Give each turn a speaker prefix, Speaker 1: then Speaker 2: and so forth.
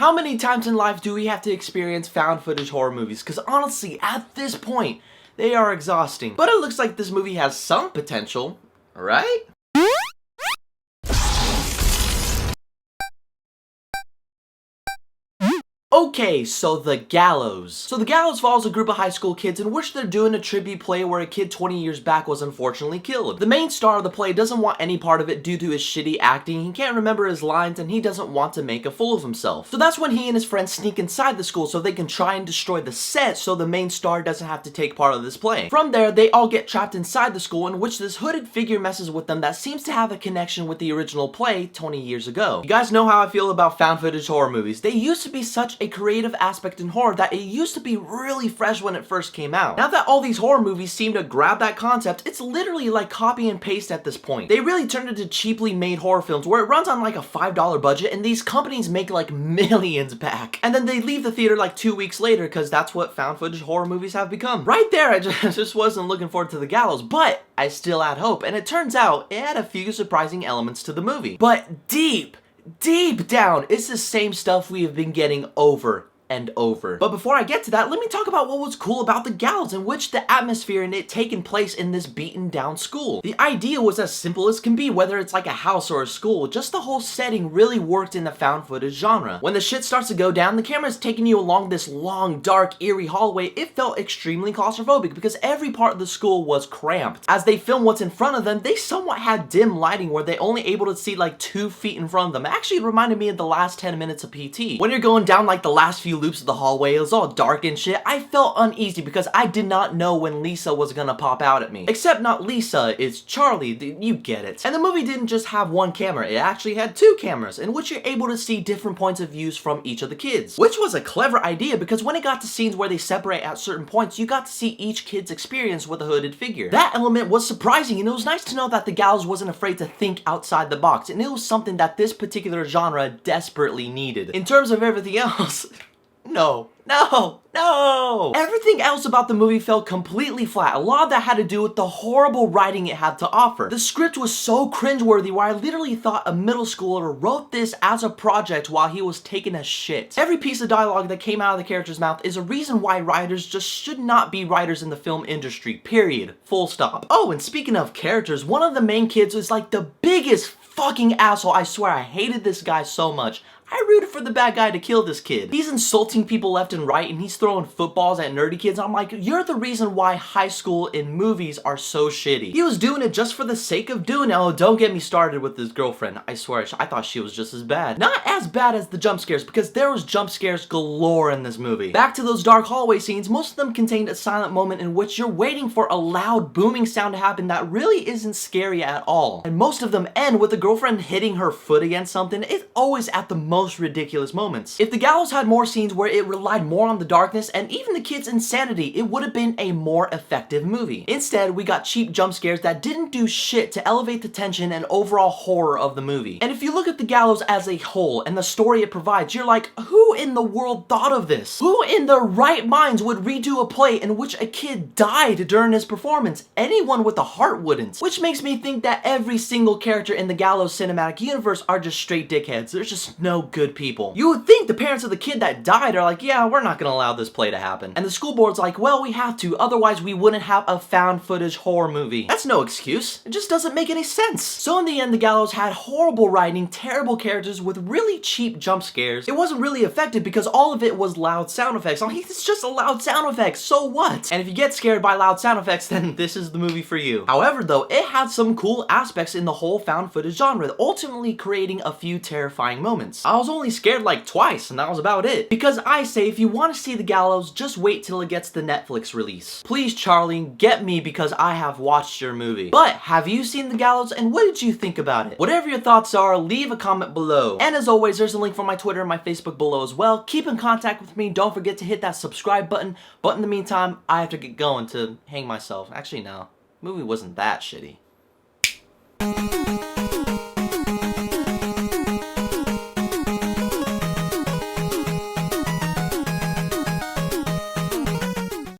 Speaker 1: How many times in life do we have to experience found footage horror movies? Because honestly, at this point, they are exhausting. But it looks like this movie has some potential, right? Okay, so The Gallows. So The Gallows follows a group of high school kids in which they're doing a tribute play where a kid 20 years back was unfortunately killed. The main star of the play doesn't want any part of it due to his shitty acting, he can't remember his lines, and he doesn't want to make a fool of himself. So that's when he and his friends sneak inside the school so they can try and destroy the set so the main star doesn't have to take part of this play. From there, they all get trapped inside the school in which this hooded figure messes with them that seems to have a connection with the original play 20 years ago. You guys know how I feel about found footage horror movies. They used to be such a creative aspect in horror that it used to be really fresh when it first came out. Now that all these horror movies seem to grab that concept, it's literally like copy and paste at this point. They really turned into cheaply made horror films where it runs on like a $5 budget and these companies make like millions back. And then they leave the theater like 2 weeks later because that's what found footage horror movies have become. Right there, I just wasn't looking forward to The Gallows, but I still had hope, and it turns out it had a few surprising elements to the movie. But deep down, it's the same stuff we have been getting over and over. But before I get to that, let me talk about what was cool about The Gallows, in which the atmosphere and it taking place in this beaten down school. The idea was as simple as can be, whether it's like a house or a school, just the whole setting really worked in the found footage genre. When the shit starts to go down, the camera's taking you along this long, dark, eerie hallway. It felt extremely claustrophobic because every part of the school was cramped. As they film what's in front of them, they somewhat had dim lighting where they only able to see like 2 feet in front of them. Actually, it reminded me of the last 10 minutes of PT. When you're going down like the last few loops of the hallway, it was all dark and shit. I felt uneasy because I did not know when Lisa was gonna pop out at me. Except not Lisa, it's Charlie, you get it. And the movie didn't just have one camera, it actually had 2 cameras in which you're able to see different points of views from each of the kids. Which was a clever idea because when it got to scenes where they separate at certain points, you got to see each kid's experience with a hooded figure. That element was surprising, and it was nice to know that The Gallows wasn't afraid to think outside the box, and it was something that this particular genre desperately needed. In terms of everything else, no. Everything else about the movie felt completely flat. A lot of that had to do with the horrible writing it had to offer. The script was so cringeworthy where I literally thought a middle schooler wrote this as a project while he was taking a shit. Every piece of dialogue that came out of the character's mouth is a reason why writers just should not be writers in the film industry, period. Full stop. Oh, and speaking of characters, one of the main kids was like the biggest fucking asshole. I swear I hated this guy so much. I rooted for the bad guy to kill this kid. He's insulting people left and right, and he's throwing footballs at nerdy kids. I'm like, you're the reason why high school in movies are so shitty. He was doing it just for the sake of doing it. Oh, don't get me started with his girlfriend. I swear, I thought she was just as bad. Not as bad as the jump scares, because there was jump scares galore in this movie. Back to those dark hallway scenes, most of them contained a silent moment in which you're waiting for a loud booming sound to happen that really isn't scary at all. And most of them end with the girlfriend hitting her foot against something. It's always at the most ridiculous moments. If The Gallows had more scenes where it relied more on the darkness and even the kids' insanity, it would have been a more effective movie. Instead, we got cheap jump scares that didn't do shit to elevate the tension and overall horror of the movie. And if you look at The Gallows as a whole and the story it provides, you're like, who in the world thought of this? Who in their right minds would redo a play in which a kid died during his performance? Anyone with a heart wouldn't. Which makes me think that every single character in the Gallows cinematic universe are just straight dickheads. There's just no good people. You would think the parents of the kid that died are like, yeah, we're not gonna allow this play to happen. And the school board's like, well, we have to, otherwise we wouldn't have a found footage horror movie. That's no excuse. It just doesn't make any sense. So in the end, The Gallows had horrible writing, terrible characters with really cheap jump scares. It wasn't really effective because all of it was loud sound effects. It's just a loud sound effect, so what? And if you get scared by loud sound effects, then this is the movie for you. However though, it had some cool aspects in the whole found footage genre, ultimately creating a few terrifying moments. I was only scared like twice, and that was about it. Because I say, if you want to see The Gallows, just wait till it gets the Netflix release. Please, Charlie, get me because I have watched your movie. But have you seen The Gallows, and what did you think about it? Whatever your thoughts are, leave a comment below. And as always, there's a link for my Twitter and my Facebook below as well. Keep in contact with me. Don't forget to hit that subscribe button. But in the meantime, I have to get going to hang myself. Actually, no. The movie wasn't that shitty.